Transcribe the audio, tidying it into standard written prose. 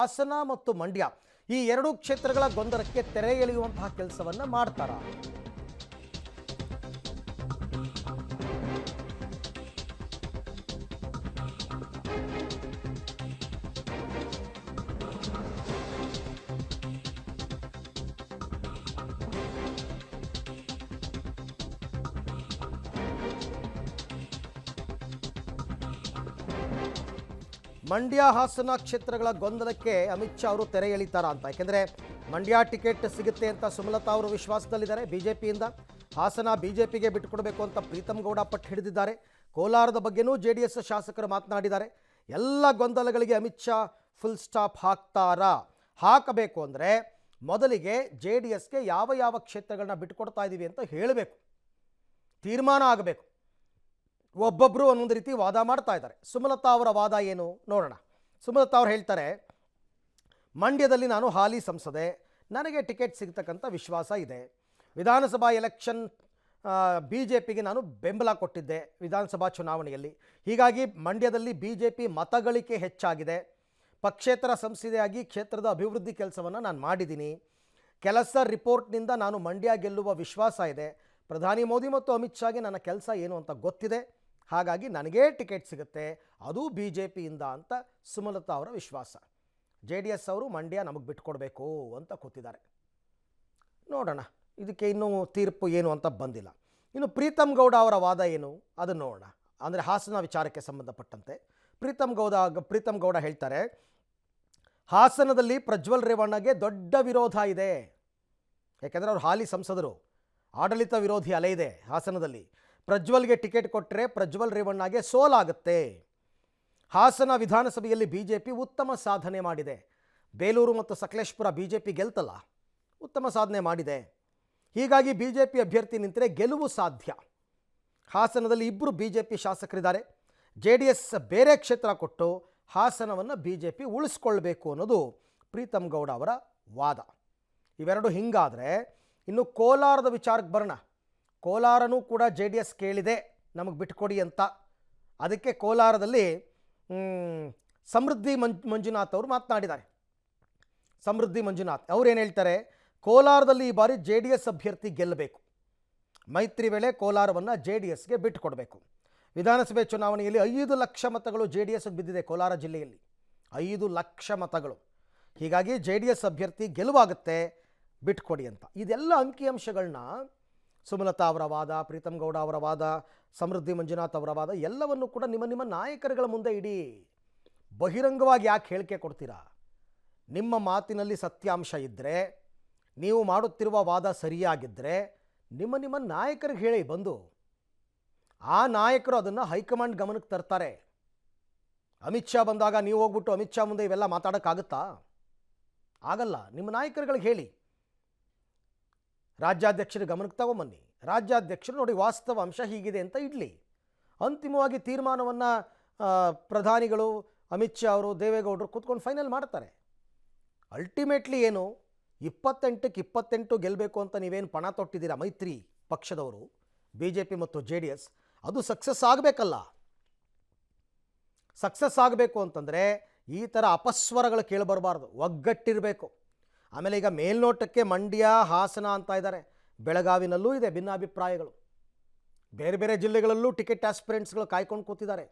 ಹಾಸನ ಮತ್ತು ಮಂಡ್ಯ ಈ ಎರಡು ಕ್ಷೇತ್ರಗಳ ಗೊಂದಲಕ್ಕೆ ತೆರೆ ಎಳೆಯುವಂತಹ ಕೆಲಸವನ್ನ ಮಾಡ್ತಾರಾ? ಮಂಡ್ಯ ಹಾಸನ ಕ್ಷೇತ್ರಗಳ ಗೊಂದಲಕ್ಕೆ ಅಮಿತ್ ಶಾ ಅವರು ತೆರೆ ಎಳಿತಾರಾ ಅಂತ. ಯಾಕೆಂದರೆ ಮಂಡ್ಯ ಟಿಕೆಟ್ ಸಿಗುತ್ತೆ ಅಂತ ಸುಮಲತಾ ಅವರು ವಿಶ್ವಾಸದಲ್ಲಿದ್ದಾರೆ ಬಿಜೆಪಿಯಿಂದ. ಹಾಸನ ಬಿಜೆಪಿಗೆ ಬಿಟ್ಟುಕೊಡಬೇಕು ಅಂತ ಪ್ರೀತಮ್ ಗೌಡ ಪಟ್ಟು ಹಿಡಿದಿದ್ದಾರೆ. ಕೋಲಾರದ ಬಗ್ಗೆನೂ JDS ಶಾಸಕರು ಮಾತನಾಡಿದ್ದಾರೆ. ಎಲ್ಲ ಗೊಂದಲಗಳಿಗೆ ಅಮಿತ್ ಶಾ ಫುಲ್ ಸ್ಟಾಪ್ ಹಾಕ್ತಾರಾ? ಹಾಕಬೇಕು ಅಂದರೆ ಮೊದಲಿಗೆ JDSಗೆ ಯಾವ ಯಾವ ಕ್ಷೇತ್ರಗಳನ್ನ ಬಿಟ್ಟುಕೊಡ್ತಾ ಇದ್ದೀವಿ ಅಂತ ಹೇಳಬೇಕು, ತೀರ್ಮಾನ ಆಗಬೇಕು. ಒಬ್ಬೊಬ್ಬರು ಒಂದೊಂದು ರೀತಿ ವಾದ ಮಾಡ್ತಾ ಇದ್ದಾರೆ. ಸುಮಲತಾ ಅವರ ವಾದ ಏನು ನೋಡೋಣ. ಸುಮಲತಾ ಅವರು ಹೇಳ್ತಾರೆ, ಮಂಡ್ಯದಲ್ಲಿ ನಾನು ಹಾಲಿ ಸಂಸದೆ, ನನಗೆ ಟಿಕೆಟ್ ಸಿಗ್ತಕ್ಕಂಥ ವಿಶ್ವಾಸ ಇದೆ. ವಿಧಾನಸಭಾ ಎಲೆಕ್ಷನ್ BJPಗೆ ನಾನು ಬೆಂಬಲ ಕೊಟ್ಟಿದ್ದೆ ವಿಧಾನಸಭಾ ಚುನಾವಣೆಯಲ್ಲಿ. ಹೀಗಾಗಿ ಮಂಡ್ಯದಲ್ಲಿ BJP ಮತಗಳಿಕೆ ಹೆಚ್ಚಾಗಿದೆ. ಪಕ್ಷೇತರ ಸಂಸದೆಯಾಗಿ ಕ್ಷೇತ್ರದ ಅಭಿವೃದ್ಧಿ ಕೆಲಸವನ್ನು ನಾನು ಮಾಡಿದ್ದೀನಿ. ಕೆಲಸ ರಿಪೋರ್ಟ್ನಿಂದ ನಾನು ಮಂಡ್ಯ ಗೆಲ್ಲುವ ವಿಶ್ವಾಸ ಇದೆ. ಪ್ರಧಾನಿ ಮೋದಿ ಮತ್ತು ಅಮಿತ್ ಶಾಗೆ ನನ್ನ ಕೆಲಸ ಏನು ಅಂತ ಗೊತ್ತಿದೆ. ಹಾಗಾಗಿ ನನಗೇ ಟಿಕೆಟ್ ಸಿಗುತ್ತೆ, ಅದು BJPಯಿಂದ ಅಂತ ಸುಮಲತಾ ಅವರ ವಿಶ್ವಾಸ. JDS ಅವರು ಮಂಡ್ಯ ನಮಗೆ ಬಿಟ್ಟುಕೊಡ್ಬೇಕು ಅಂತ ಕೂತಿದ್ದಾರೆ. ನೋಡೋಣ, ಇದಕ್ಕೆ ಇನ್ನೂ ತೀರ್ಪು ಏನು ಅಂತ ಬಂದಿಲ್ಲ. ಇನ್ನು ಪ್ರೀತಮ್ ಗೌಡ ಅವರ ವಾದ ಏನು ಅದನ್ನು ನೋಡೋಣ. ಅಂದರೆ ಹಾಸನ ವಿಚಾರಕ್ಕೆ ಸಂಬಂಧಪಟ್ಟಂತೆ ಪ್ರೀತಮ್ ಗೌಡ ಹೇಳ್ತಾರೆ, ಹಾಸನದಲ್ಲಿ ಪ್ರಜ್ವಲ್ ರೇವಣ್ಣಗೆ ದೊಡ್ಡ ವಿರೋಧ ಇದೆ. ಯಾಕೆಂದರೆ ಅವರು ಹಾಲಿ ಸಂಸದರು, ಆಡಳಿತ ವಿರೋಧಿ ಅಲೆ ಇದೆ ಹಾಸನದಲ್ಲಿ. ಪ್ರಜ್ವಲ್ಗೆ ಟಿಕೆಟ್ ಕೊಟ್ಟರೆ ಪ್ರಜ್ವಲ್ ರೇವಣ್ಣಗೆ ಸೋಲಾಗುತ್ತೆ. ಹಾಸನ ವಿಧಾನಸಭೆಯಲ್ಲಿ BJP ಉತ್ತಮ ಸಾಧನೆ ಮಾಡಿದೆ. ಬೇಲೂರು ಮತ್ತು ಸಕಲೇಶ್ಪುರ BJP ಗೆಲ್ತಲ್ಲ, ಉತ್ತಮ ಸಾಧನೆ ಮಾಡಿದೆ. ಹೀಗಾಗಿ BJP ಅಭ್ಯರ್ಥಿ ನಿಂತರೆ ಗೆಲುವು ಸಾಧ್ಯ. ಹಾಸನದಲ್ಲಿ ಇಬ್ಬರು BJP ಶಾಸಕರಿದ್ದಾರೆ. JDS ಬೇರೆ ಕ್ಷೇತ್ರ ಕೊಟ್ಟು ಹಾಸನವನ್ನು BJP ಉಳಿಸ್ಕೊಳ್ಬೇಕು ಅನ್ನೋದು ಪ್ರೀತಮ್ ಗೌಡ ಅವರ ವಾದ. ಇವೆರಡು ಹಿಂಗಾದರೆ ಇನ್ನು ಕೋಲಾರದ ವಿಚಾರಕ್ಕೆ ಬರೋಣ. ಕೋಲಾರನೂ ಕೂಡ JDS ಕೇಳಿದೆ ನಮಗೆ ಬಿಟ್ಕೊಡಿ ಅಂತ. ಅದಕ್ಕೆ ಕೋಲಾರದಲ್ಲಿ ಸಮೃದ್ಧಿ ಮಂಜುನಾಥ್ ಅವರು ಮಾತನಾಡಿದ್ದಾರೆ. ಸಮೃದ್ಧಿ ಮಂಜುನಾಥ್ ಅವ್ರು ಏನು ಹೇಳ್ತಾರೆ, ಕೋಲಾರದಲ್ಲಿ ಈ ಬಾರಿ JDS ಅಭ್ಯರ್ಥಿ ಗೆಲ್ಲಬೇಕು. ಮೈತ್ರಿ ವೇಳೆ ಕೋಲಾರವನ್ನು JDSಗೆ ಬಿಟ್ಟುಕೊಡಬೇಕು. ವಿಧಾನಸಭೆ ಚುನಾವಣೆಯಲ್ಲಿ 5 ಲಕ್ಷ ಮತಗಳು JDSಗೆ ಬಿದ್ದಿದೆ ಕೋಲಾರ ಜಿಲ್ಲೆಯಲ್ಲಿ, 5 ಲಕ್ಷ ಮತಗಳು. ಹೀಗಾಗಿ JDS ಅಭ್ಯರ್ಥಿ ಗೆಲುವಾಗುತ್ತೆ, ಬಿಟ್ಕೊಡಿ ಅಂತ. ಇದೆಲ್ಲ ಅಂಕಿಅಂಶಗಳನ್ನ ಸುಮಲತಾ ಅವರ ವಾದ, ಪ್ರೀತಮ್ ಗೌಡ ಅವರ ವಾದ, ಸಮೃದ್ಧಿ ಮಂಜುನಾಥ್ ಅವರ ವಾದ ಎಲ್ಲವನ್ನು ಕೂಡ ನಿಮ್ಮ ನಾಯಕರುಗಳ ಮುಂದೆ ಇಡಿ. ಬಹಿರಂಗವಾಗಿ ಯಾಕೆ ಹೇಳಿಕೆ ಕೊಡ್ತೀರಾ? ನಿಮ್ಮ ಮಾತಿನಲ್ಲಿ ಸತ್ಯಾಂಶ ಇದ್ದರೆ, ನೀವು ಮಾಡುತ್ತಿರುವ ವಾದ ಸರಿಯಾಗಿದ್ದರೆ ನಿಮ್ಮ ನಾಯಕರಿಗೆ ಹೇಳಿ ಬಂದು. ಆ ನಾಯಕರು ಅದನ್ನು ಹೈಕಮಾಂಡ್ ಗಮನಕ್ಕೆ ತರ್ತಾರೆ. ಅಮಿತ್ ಶಾ ಬಂದಾಗ ನೀವು ಹೋಗ್ಬಿಟ್ಟು ಅಮಿತ್ ಶಾ ಮುಂದೆ ಇವೆಲ್ಲ ಮಾತಾಡೋಕ್ಕಾಗುತ್ತಾ? ಆಗಲ್ಲ. ನಿಮ್ಮ ನಾಯಕರುಗಳಿಗೆ ಹೇಳಿ, ರಾಜ್ಯಾಧ್ಯಕ್ಷರ ಗಮನಕ್ಕೆ ತಗೊಂಬನ್ನಿ. ರಾಜ್ಯಾಧ್ಯಕ್ಷರು ನೋಡಿ ವಾಸ್ತವ ಅಂಶ ಹೀಗಿದೆ ಅಂತ ಇಡಲಿ. ಅಂತಿಮವಾಗಿ ತೀರ್ಮಾನವನ್ನು ಪ್ರಧಾನಿಗಳು ಅಮಿತ್ ಶಾ ಅವರು, ದೇವೇಗೌಡರು ಕೂತ್ಕೊಂಡು ಫೈನಲ್ ಮಾಡ್ತಾರೆ. ಅಲ್ಟಿಮೇಟ್ಲಿ ಏನು, 28ಕ್ಕೆ 28 ಗೆಲ್ಲಬೇಕು ಅಂತ ನೀವೇನು ಪಣ ತೊಟ್ಟಿದ್ದೀರಾ ಮೈತ್ರಿ ಪಕ್ಷದವರು BJP ಮತ್ತು JDS, ಅದು ಸಕ್ಸಸ್ ಆಗಬೇಕಲ್ಲ. ಸಕ್ಸಸ್ ಆಗಬೇಕು ಅಂತಂದರೆ ಈ ಥರ ಅಪಸ್ವರಗಳು ಕೇಳಿಬರಬಾರ್ದು, ಒಗ್ಗಟ್ಟಿರಬೇಕು. ಆಮೇಲೆ ಈಗ ಮೇಲ್ನೋಟಕ್ಕೆ ಮಂಡ್ಯ ಹಾಸನ ಅಂತ ಇದ್ದಾರೆ, ಬೆಳಗಾವಿನಲ್ಲೂ ಇದೆ ಭಿನ್ನಾಭಿಪ್ರಾಯಗಳು. ಬೇರೆ ಬೇರೆ ಜಿಲ್ಲೆಗಳಲ್ಲೂ ಟಿಕೆಟ್ ಆಸ್ಪಿರೆಂಟ್ಸ್ಗಳು ಕಾಯ್ಕೊಂಡು ಕೂತಿದ್ದಾರೆ.